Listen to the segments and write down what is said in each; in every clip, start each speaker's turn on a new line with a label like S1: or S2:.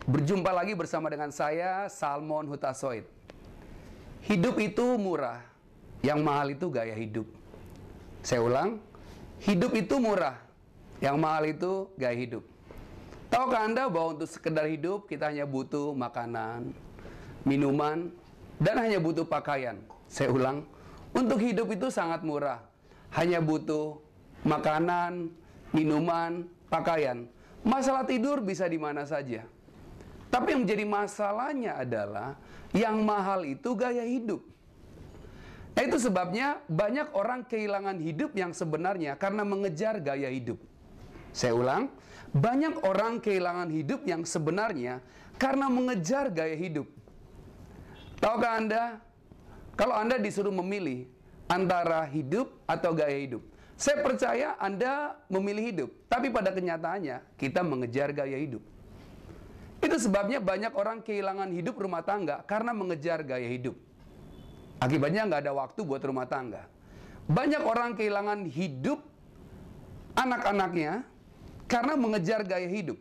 S1: Berjumpa lagi bersama dengan saya, Salmon Hutasoid. Hidup itu murah, yang mahal itu gaya hidup. Saya ulang, hidup itu murah, yang mahal itu gaya hidup. Tahukah Anda bahwa untuk sekedar hidup kita hanya butuh makanan, minuman, dan hanya butuh pakaian? Saya ulang, untuk hidup itu sangat murah, hanya butuh makanan, minuman, pakaian. Masalah tidur bisa di mana saja. Tapi yang menjadi masalahnya adalah yang mahal itu gaya hidup. Nah, itu sebabnya banyak orang kehilangan hidup yang sebenarnya karena mengejar gaya hidup. Saya ulang, banyak orang kehilangan hidup yang sebenarnya karena mengejar gaya hidup. Tahukah Anda, kalau Anda disuruh memilih antara hidup atau gaya hidup, saya percaya Anda memilih hidup, tapi pada kenyataannya kita mengejar gaya hidup. Itu sebabnya banyak orang kehilangan hidup rumah tangga karena mengejar gaya hidup. Akibatnya nggak ada waktu buat rumah tangga. Banyak orang kehilangan hidup anak-anaknya karena mengejar gaya hidup.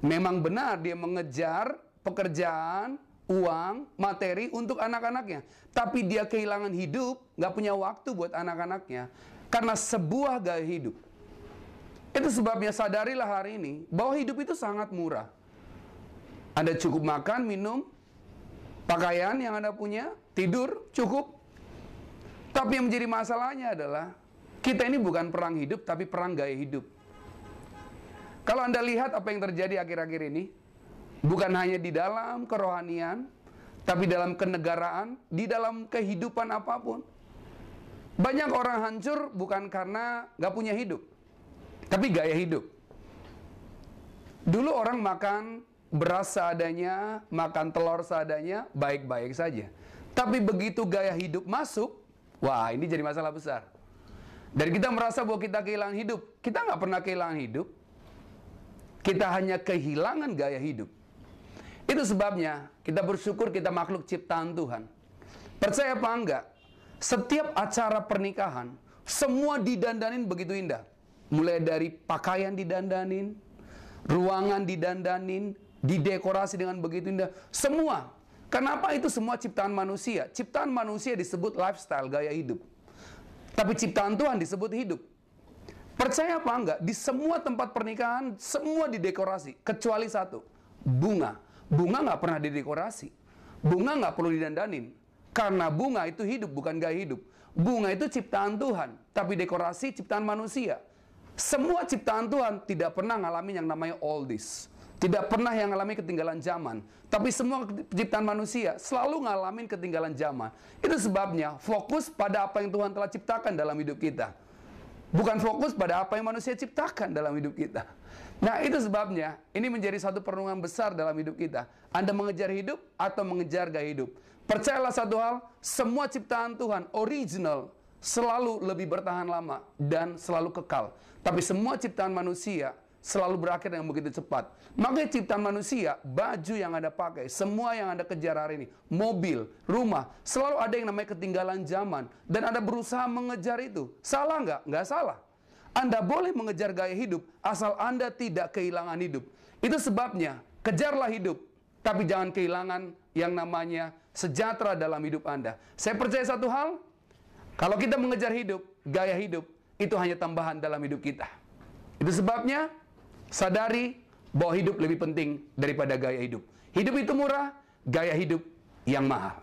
S1: Memang benar dia mengejar pekerjaan, uang, materi untuk anak-anaknya. Tapi dia kehilangan hidup, nggak punya waktu buat anak-anaknya karena sebuah gaya hidup. Itu sebabnya sadarilah hari ini bahwa hidup itu sangat murah. Anda cukup makan, minum, pakaian yang Anda punya, tidur, cukup. Tapi yang menjadi masalahnya adalah kita ini bukan perang hidup, tapi perang gaya hidup. Kalau Anda lihat apa yang terjadi akhir-akhir ini, bukan hanya di dalam kerohanian, tapi dalam kenegaraan, di dalam kehidupan apapun. Banyak orang hancur bukan karena nggak punya hidup, tapi gaya hidup. Dulu orang makan beras seadanya, makan telur seadanya, baik-baik saja. Tapi begitu gaya hidup masuk, wah ini jadi masalah besar. Dan kita merasa bahwa kita kehilangan hidup. Kita nggak pernah kehilangan hidup. Kita hanya kehilangan gaya hidup. Itu sebabnya kita bersyukur kita makhluk ciptaan Tuhan. Percaya apa enggak? Setiap acara pernikahan, semua didandanin begitu indah. Mulai dari pakaian didandanin, ruangan didandanin, didekorasi dengan begitu indah. Semua. Kenapa itu semua ciptaan manusia? Ciptaan manusia disebut lifestyle, gaya hidup. Tapi ciptaan Tuhan disebut hidup. Percaya apa enggak? Di semua tempat pernikahan, semua didekorasi. Kecuali satu, bunga. Bunga nggak pernah didekorasi. Bunga nggak perlu didandanin. Karena bunga itu hidup, bukan gaya hidup. Bunga itu ciptaan Tuhan. Tapi dekorasi ciptaan manusia. Semua ciptaan Tuhan tidak pernah ngalamin yang namanya oldies. Tidak pernah yang ngalami ketinggalan zaman. Tapi semua ciptaan manusia selalu ngalamin ketinggalan zaman. Itu sebabnya fokus pada apa yang Tuhan telah ciptakan dalam hidup kita. Bukan fokus pada apa yang manusia ciptakan dalam hidup kita. Nah itu sebabnya ini menjadi satu perenungan besar dalam hidup kita. Anda mengejar hidup atau mengejar gaya hidup. Percayalah satu hal, semua ciptaan Tuhan original selalu lebih bertahan lama dan selalu kekal. Tapi semua ciptaan manusia selalu berakhir dengan begitu cepat. Makanya ciptaan manusia, baju yang Anda pakai, semua yang Anda kejar hari ini, mobil, rumah, selalu ada yang namanya ketinggalan zaman. Dan Anda berusaha mengejar itu. Salah nggak? Nggak salah. Anda boleh mengejar gaya hidup, asal Anda tidak kehilangan hidup. Itu sebabnya, kejarlah hidup, tapi jangan kehilangan yang namanya sejahtera dalam hidup Anda. Saya percaya satu hal, kalau kita mengejar hidup, gaya hidup, itu hanya tambahan dalam hidup kita. Itu sebabnya, sadari bahwa hidup lebih penting daripada gaya hidup. Hidup itu murah, gaya hidup yang mahal.